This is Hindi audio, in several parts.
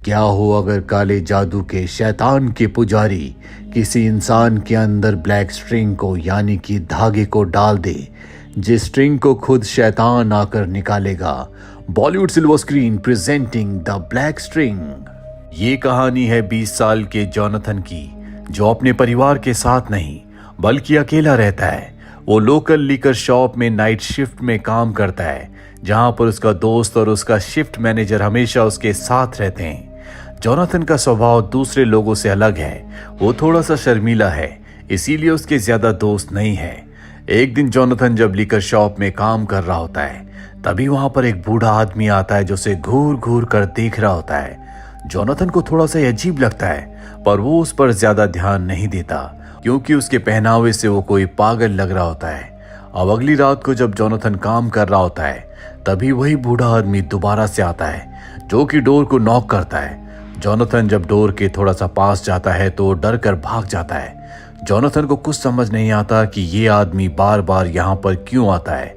क्या हो अगर काले जादू के शैतान के पुजारी किसी इंसान के अंदर ब्लैक स्ट्रिंग को यानी कि धागे को डाल दे, जिस स्ट्रिंग को खुद शैतान आकर निकालेगा। Bollywood silver screen presenting the black string. ये कहानी है 20 साल के जोनाथन की, जो अपने परिवार के साथ नहीं बल्कि अकेला रहता है। वो लोकल लिकर शॉप में नाइट शिफ्ट में काम करता है, जहां पर उसका दोस्त और उसका शिफ्ट मैनेजर हमेशा उसके साथ रहते हैं। जोनाथन का स्वभाव दूसरे लोगों से अलग है। वो थोड़ा सा शर्मीला है, इसीलिए उसके ज्यादा दोस्त नहीं है। एक दिन जोनाथन जब लिकर शॉप में काम कर रहा होता है, तभी वहां पर एक बूढ़ा आदमी आता है जो उसे घूर घूर कर देख रहा होता है। जोनाथन को थोड़ा सा अजीब लगता है, पर वो उस पर ज्यादा ध्यान नहीं देता, क्योंकि उसके पहनावे से वो कोई पागल लग रहा होता है। अब अगली रात को जब जोनाथन काम कर रहा होता है, तभी वही बूढ़ा आदमी दोबारा से आता है, जो कि डोर को नॉक करता है। जोनाथन जब डोर के थोड़ा सा पास जाता है तो डर कर भाग जाता है। जोनाथन को कुछ समझ नहीं आता कि ये आदमी बार बार यहाँ पर क्यों आता है।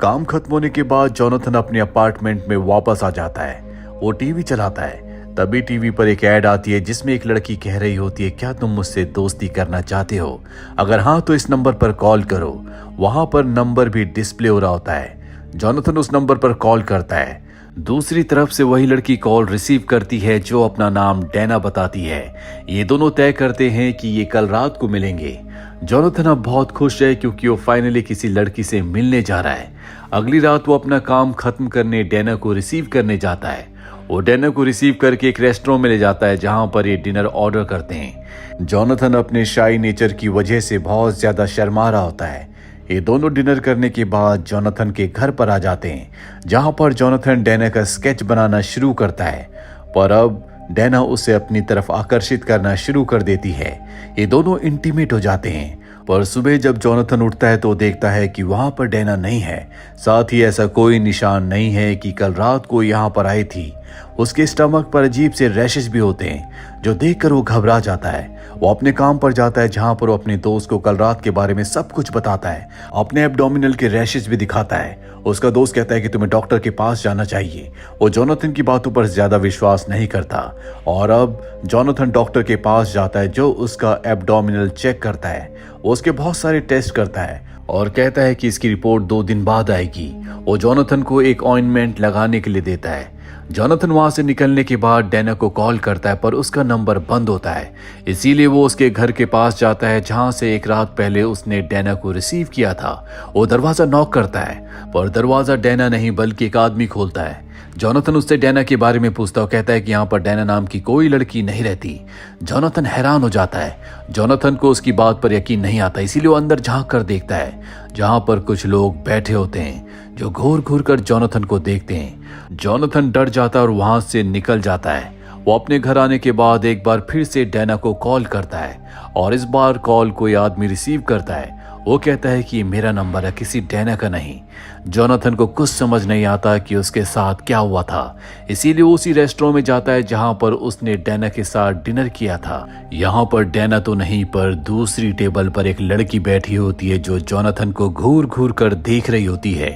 काम खत्म होने के बाद जोनाथन अपने अपार्टमेंट में वापस आ जाता है। वो टीवी चलाता है, तभी टीवी पर एक ऐड आती है जिसमें एक लड़की कह रही होती है, क्या तुम मुझसे दोस्ती करना चाहते हो? अगर हाँ तो इस नंबर पर कॉल करो। वहां पर नंबर भी डिस्प्ले हो रहा होता है। जोनाथन उस नंबर पर कॉल करता है। दूसरी तरफ से वही लड़की कॉल रिसीव करती है, जो अपना नाम डैना बताती है। ये दोनों तय करते हैं कि ये कल रात को मिलेंगे। जोनाथन अब बहुत खुश है, क्योंकि वो फाइनली किसी लड़की से मिलने जा रहा है। अगली रात वो अपना काम खत्म करने डैना को रिसीव करने जाता है। वो डैना को रिसीव करके एक रेस्टोरेंट में ले जाता है, जहां पर ये डिनर ऑर्डर करते हैं। जोनाथन अपने शाई नेचर की वजह से बहुत ज्यादा शर्मा रहा होता है। ये दोनों डिनर करने के बाद जोनाथन के घर पर आ जाते हैं, जहां पर जोनाथन डैना का स्केच बनाना शुरू करता है, पर अब डैना उसे अपनी तरफ आकर्षित करना शुरू कर देती है। ये दोनों इंटीमेट हो जाते हैं। पर सुबह जब जोनाथन उठता है तो देखता है कि वहां पर डैना नहीं है। साथ ही ऐसा कोई निशान नहीं है कि कल रात को यहाँ पर आई थी। उसके स्टमक पर अजीब से रैशेस भी होते हैं, जो देखकर वो घबरा जाता है। वो अपने काम पर जाता है, जहां पर वो अपने दोस्त को कल रात के बारे में सब कुछ बताता है। अपने एब्डोमिनल के रैशेस भी दिखाता है। उसका दोस्त कहता है कि तुम्हें डॉक्टर के पास जाना चाहिए। वो जोनाथन की बातों पर ज्यादा विश्वास नहीं करता, और अब जोनाथन डॉक्टर के पास जाता है, जो उसका एब्डोमिनल चेक करता है। वो उसके बहुत सारे टेस्ट करता है और कहता है कि इसकी रिपोर्ट 2 दिन बाद आएगी। वो जोनाथन को एक ऑइंटमेंट लगाने के लिए देता है। जोनाथन वहां से निकलने के बाद डैना को कॉल करता है, पर उसका नंबर बंद होता है। इसीलिए वो उसके घर के पास जाता है, जहां से एक रात पहले उसने डैना को रिसीव किया था। वो दरवाजा नॉक करता है, पर दरवाजा डैना नहीं बल्कि एक आदमी खोलता है। जोनाथन उससे डैना के बारे में पूछता है। कहता है कि यहाँ पर डैना नाम की कोई लड़की नहीं रहती। जोनाथन हैरान हो जाता है। जोनाथन को उसकी बात पर यकीन नहीं आता, इसीलिए वो अंदर झांक कर देखता है, जहां पर कुछ लोग बैठे होते हैं, जो घूर घूर कर जोनाथन को देखते हैं। जोनाथन डर जाता है और वहां से निकल जाता है। वो अपने घर आने के बाद एक बार फिर से डैना को कॉल करता है, और इस बार कॉल कोई आदमी रिसीव करता है। वो कहता है कि ये मेरा नंबर है, किसी डैना का नहीं। जोनाथन को कुछ समझ नहीं आता कि उसके साथ क्या हुआ था, इसीलिए वो उसी रेस्टोरेंट में जाता है जहां पर उसने डैना के साथ डिनर किया था। यहाँ पर डैना तो नहीं, पर दूसरी टेबल पर एक लड़की बैठी होती है, जो जोनाथन को घूर घूर कर देख रही होती है।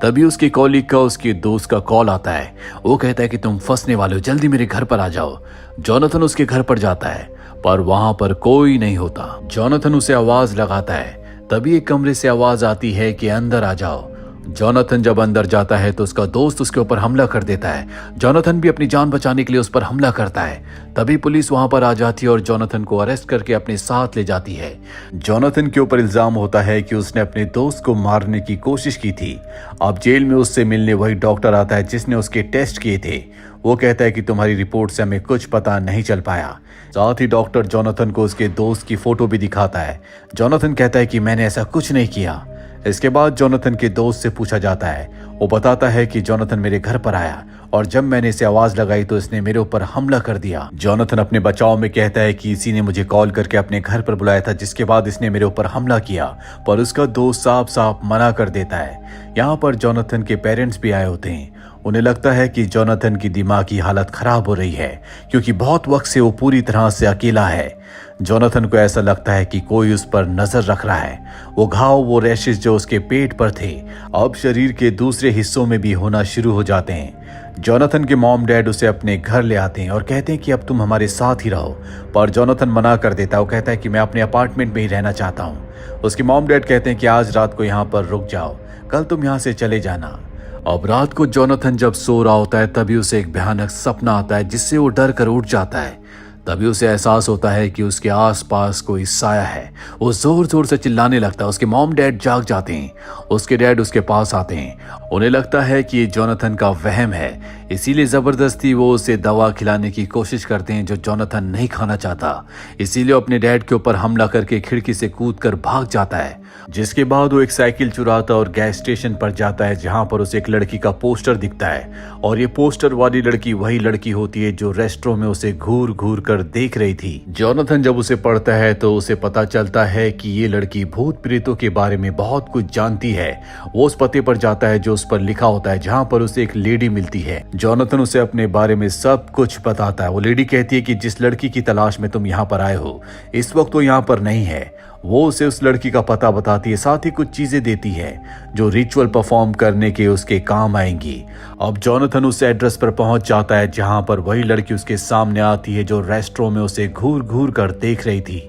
तभी उसके कॉलीग का उसके दोस्त का कॉल आता है। वो कहता है कि तुम फंसने वाले हो, जल्दी मेरे घर पर आ जाओ। जोनाथन उसके घर पर जाता है, पर वहां पर कोई नहीं होता। जोनाथन उसे आवाज लगाता है, तभी एक कमरे से आवाज आती है कि अंदर आ जाओ। जोनाथन जब अंदर जाता है तो उसका दोस्त उसके ऊपर हमला कर देता है। जोनाथन भी अपनी जान बचाने के लिए उस पर हमला करता है। तभी पुलिस वहां पर आ जाती है और जोनाथन को अरेस्ट करके अपने साथ ले जाती है। जोनाथन के ऊपर इल्जाम होता है कि उसने अपने दोस्त को मारने की कोशिश की थी। अब जेल में उससे मिलने वही डॉक्टर आता है जिसने उसके टेस्ट किए थे। वो कहता है कि तुम्हारी रिपोर्ट से हमें कुछ पता नहीं चल पाया। साथ ही डॉक्टर जोनाथन को उसके दोस्त की फोटो भी दिखाता है। जोनाथन कहता है कि मैंने ऐसा कुछ नहीं किया। इसके बाद जोनाथन के दोस्त से पूछा जाता है। वो बताता है कि जोनाथन मेरे घर पर आया, और जब मैंने इसे आवाज लगाई तो इसने मेरे ऊपर हमला कर दिया। जोनाथन अपने बचाव में कहता है कि इसी ने मुझे कॉल करके अपने घर पर बुलाया था, जिसके बाद इसने मेरे ऊपर हमला किया, पर उसका दोस्त साफ साफ मना कर देता है। यहाँ पर जोनाथन के पेरेंट्स भी आए होते हैं। उन्हें लगता है कि जोनाथन की दिमागी हालत खराब हो रही है, क्योंकि बहुत वक्त से वो पूरी तरह से अकेला है। जोनाथन को ऐसा लगता है कि कोई उस पर नजर रख रहा है। वो घाव, वो रैशेस जो उसके पेट पर थे, अब शरीर के दूसरे हिस्सों में भी होना शुरू हो जाते हैं। जोनाथन के मॉम डैड उसे अपने घर ले आते हैं और कहते हैं कि अब तुम हमारे साथ ही रहो, पर जोनाथन मना कर देता है। वो कहता है कि मैं अपने अपार्टमेंट में ही रहना चाहता हूँ। उसके मॉम डैड कहते हैं कि आज रात को यहाँ पर रुक जाओ, कल तुम यहाँ से चले जाना। अब रात को जोनाथन जब सो रहा होता है तभी उसे एक भयानक सपना आता है जिससे वो डर कर उठ जाता है। तभी उसे एहसास होता है कि उसके आसपास कोई साया है। वो जोर जोर से चिल्लाने लगता है। उसके मॉम डैड जाग जाते हैं। उसके डैड उसके पास आते हैं। उन्हें लगता है कि ये जोनाथन का वहम है, इसीलिए जबरदस्ती वो उसे दवा खिलाने की कोशिश करते हैं जो जोनाथन नहीं खाना चाहता। इसीलिए अपने डैड के ऊपर हमला करके खिड़की से कूदकर भाग जाता है। जिसके बाद वो एक साइकिल चुराता और गैस स्टेशन पर जाता है जहां पर उसे एक लड़की का पोस्टर दिखता है और ये पोस्टर वाली लड़की वही लड़की होती है जो रेस्टोरेंट में उसे घूर घूर कर देख रही थी। जोनाथन जब उसे पढ़ता है तो उसे पता चलता है कि ये लड़की भूत प्रेतों के बारे में बहुत कुछ जानती है। वो उस पते पर जाता है जो उस पर लिखा होता है जहां पर उसे एक लेडी मिलती है। जोनाथन उसे अपने बारे में सब कुछ बताता है। वो लेडी कहती है कि जिस लड़की की तलाश में तुम यहाँ पर आए हो इस वक्त वो यहाँ पर नहीं है। वो उसे उस लड़की का पता बताती है, साथ ही कुछ चीजें देती है जो रिचुअल परफॉर्म करने के उसके काम आएंगी। अब जोनाथन उस एड्रेस पर पहुंच जाता है जहां पर वही लड़की उसके सामने आती है जो रेस्टोरेंट में उसे घूर घूर कर देख रही थी।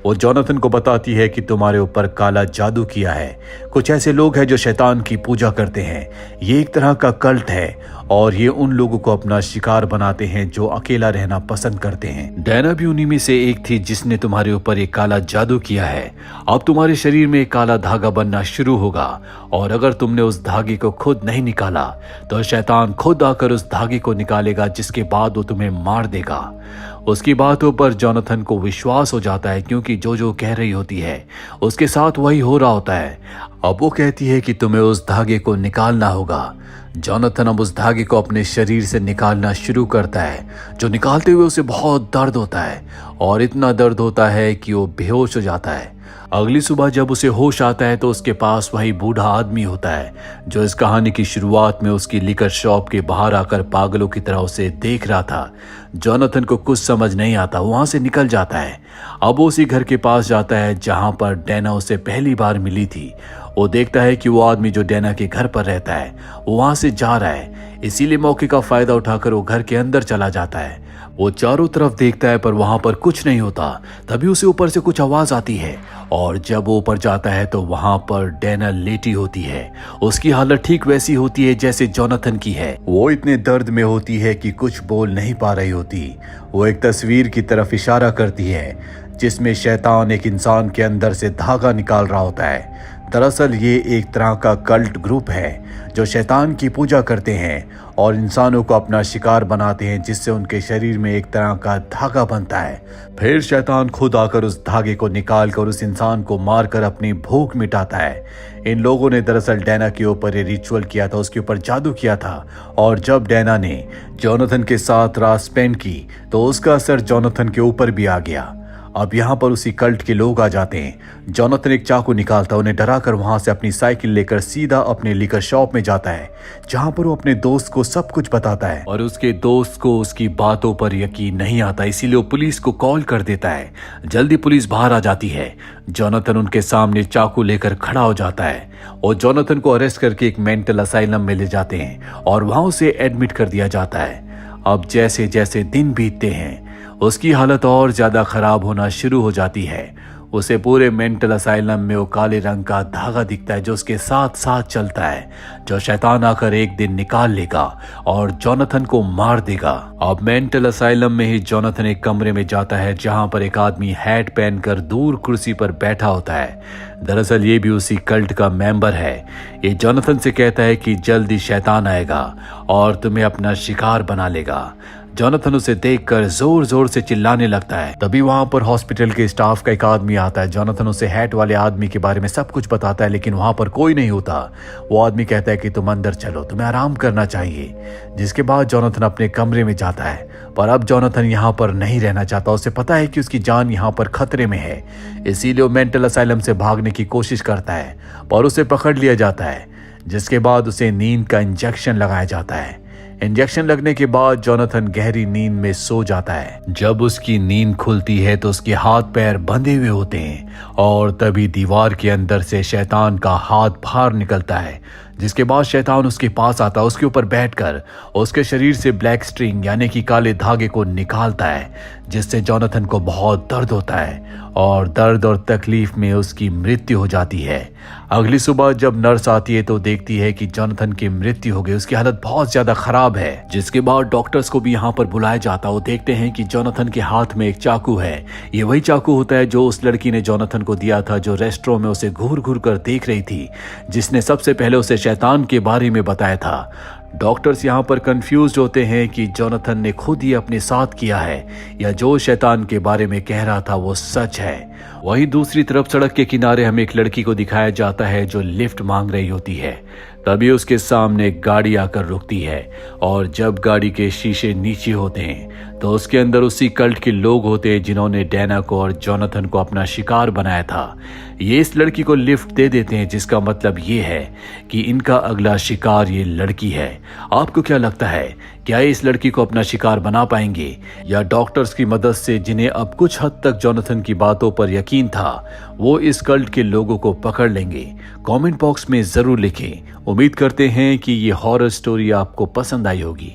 वो जोनाथन को बताती है कि तुम्हारे ऊपर काला जादू किया है। कुछ ऐसे लोग हैं जो शैतान की पूजा करते हैं। ये एक तरह का कल्ट है और ये उन लोगों को अपना शिकार बनाते हैं जो अकेला रहना पसंद करते हैं। डैना भी उन्हीं में से एक थी जिसने तुम्हारे ऊपर एक काला जादू किया है। अब तुम्हारे शरीर में एक काला धागा बनना शुरू होगा और अगर तुमने उस धागे को खुद नहीं निकाला तो शैतान खुद आकर उस धागे को निकालेगा, जिसके बाद वो तुम्हें मार देगा। उसकी बातों पर जोनाथन को विश्वास हो जाता है क्योंकि जो कह रही होती है उसके साथ वही हो रहा होता है। अब वो कहती है कि तुम्हें उस धागे को निकालना होगा। जोनाथन अब उस धागे को अपने शरीर से निकालना शुरू करता है। जो निकालते हुए उसे बहुत दर्द होता है और इतना दर्द होता है कि वो बेहोश हो जाता है। अगली सुबह जब उसे होश आता है तो उसके पास वही बूढ़ा आदमी होता है जो इस कहानी की शुरुआत में उसकी लिकर शॉप के बाहर आकर पागलों की तरह उसे देख रहा था। जोनाथन को कुछ समझ नहीं आता, वहां से निकल जाता है। अब वो उसी घर के पास जाता है जहां पर डैना उसे पहली बार मिली थी। वो देखता है कि वो आदमी जो डैना के घर पर रहता है वो वहां से जा रहा है, इसीलिए मौके का फायदा उठाकर वो घर के अंदर चला जाता है। वो चारों तरफ देखता है पर वहां पर कुछ नहीं होता। तभी उसे ऊपर से कुछ आवाज आती है और जब वो ऊपर जाता है तो वहां पर डैना लेटी होती है। उसकी हालत ठीक वैसी होती है जैसे जोनाथन की है। वो इतने दर्द में होती है कि कुछ बोल नहीं पा रही होती। वो एक तस्वीर की तरफ इशारा करती है जिसमें शैतान एक इंसान के अंदर से धागा निकाल रहा होता है। दरअसल ये एक तरह का कल्ट ग्रुप है जो शैतान की पूजा करते हैं और इंसानों को अपना शिकार बनाते हैं, जिससे उनके शरीर में एक तरह का धागा बनता है। फिर शैतान खुद आकर उस धागे को निकाल कर उस इंसान को मारकर अपनी भूख मिटाता है। इन लोगों ने दरअसल डैना के ऊपर ये रिचुअल किया था, उसके ऊपर जादू किया था और जब डैना ने जोनाथन के साथ रात स्पेंड की तो उसका असर जोनाथन के ऊपर भी आ गया। अब यहाँ पर उसी कल्ट के लोग आ जाते हैं। जोनाथन एक चाकू निकालता है, उन्हें डराकर वहां से अपनी साइकिल लेकर सीधा अपने लिकर शॉप में जाता है जहां पर वो अपने दोस्त को सब कुछ बताता है और उसके दोस्त को उसकी बातों पर यकीन नहीं आता, इसीलिए वो पुलिस को कॉल कर देता है। जल्दी पुलिस बाहर आ जाती है। जोनाथन उनके सामने चाकू लेकर खड़ा हो जाता है और जोनाथन को अरेस्ट करके एक मेंटल असाइलम में ले जाते हैं और वहां उसे एडमिट कर दिया जाता है। अब जैसे जैसे दिन बीतते हैं उसकी हालत और ज्यादा खराब होना शुरू हो जाती है। उसे पूरे मेंटल असाइलम में वो काले रंग का धागा दिखता है जो उसके साथ साथ चलता है, जो शैतान आकर एक दिन निकाल लेगा और जोनाथन को मार देगा। अब मेंटल असाइलम में ही जोनाथन एक कमरे में जाता है जहां पर एक आदमी हैट पहनकर दूर कुर्सी पर बैठा होता है। दरअसल ये भी उसी कल्ट का मेंबर है। ये जोनाथन से कहता है कि जल्दी शैतान आएगा और तुम्हें अपना शिकार बना लेगा। जोनाथन उसे देखकर जोर जोर से चिल्लाने लगता है। तभी वहां पर हॉस्पिटल के स्टाफ का एक आदमी आता है। जोनाथन उसे हैट वाले आदमी के बारे में सब कुछ बताता है लेकिन वहां पर कोई नहीं होता। वो आदमी कहता है कि तुम अंदर चलो, तुम्हें आराम करना चाहिए। जिसके बाद जोनाथन अपने कमरे में जाता है पर अब जोनाथन यहाँ पर नहीं रहना चाहता। उसे पता है कि उसकी जान यहाँ पर खतरे में है, इसीलिए वो मेंटल असाइलम से भागने की कोशिश करता है पर उसे पकड़ लिया जाता है। जिसके बाद उसे नींद का इंजेक्शन लगाया जाता है। इंजेक्शन लगने के बाद जोनाथन गहरी नींद में सो जाता है। जब उसकी नींद खुलती है तो उसके हाथ पैर बंधे हुए होते हैं और तभी दीवार के अंदर से शैतान का हाथ बाहर निकलता है जिसके बाद शैतान उसके पास आता, उसके ऊपर बैठकर उसके शरीर से ब्लैक स्ट्रिंग यानी कि काले धागे को निकालता है, जिससे जोनाथन को बहुत दर्द होता है और दर्द और तकलीफ में उसकी मृत्यु हो जाती है। अगली सुबह जब नर्स आती है तो देखती है कि जोनाथन की मृत्यु हो गई, उसकी हालत बहुत ज्यादा खराब है। जिसके बाद डॉक्टर्स को भी यहाँ पर बुलाया जाता है। वो देखते हैं कि जोनाथन के हाथ में एक चाकू है। ये वही चाकू होता है जो उस लड़की ने जोनाथन को दिया था, जो रेस्टोरेंट में उसे घूर घूर कर देख रही थी, जिसने सबसे पहले उसे शैतान के बारे में बताया था। डॉक्टर्स यहाँ पर कंफ्यूज होते हैं कि जोनाथन ने खुद ही अपने साथ किया है या जो शैतान के बारे में कह रहा था वो सच है। वहीं दूसरी तरफ सड़क के किनारे हमें एक लड़की को दिखाया जाता है जो लिफ्ट मांग रही होती है। तभी उसके सामने एक गाड़ी आकर रुकती है और जब गाड़ी के शीशे नीचे होते हैं तो उसके अंदर उसी कल्ट के लोग होते हैं जिन्होंने डैना को और जोनाथन को अपना शिकार बनाया था। ये इस लड़की को लिफ्ट दे देते हैं, जिसका मतलब ये है कि इनका अगला शिकार ये लड़की है। आपको क्या लगता है, क्या इस लड़की को अपना शिकार बना पाएंगे या डॉक्टर्स की मदद से, जिन्हें अब कुछ हद तक जोनाथन की बातों पर यकीन था, वो इस कल्ट के लोगों को पकड़ लेंगे? कमेंट बॉक्स में जरूर लिखें। उम्मीद करते हैं कि ये हॉरर स्टोरी आपको पसंद आई होगी।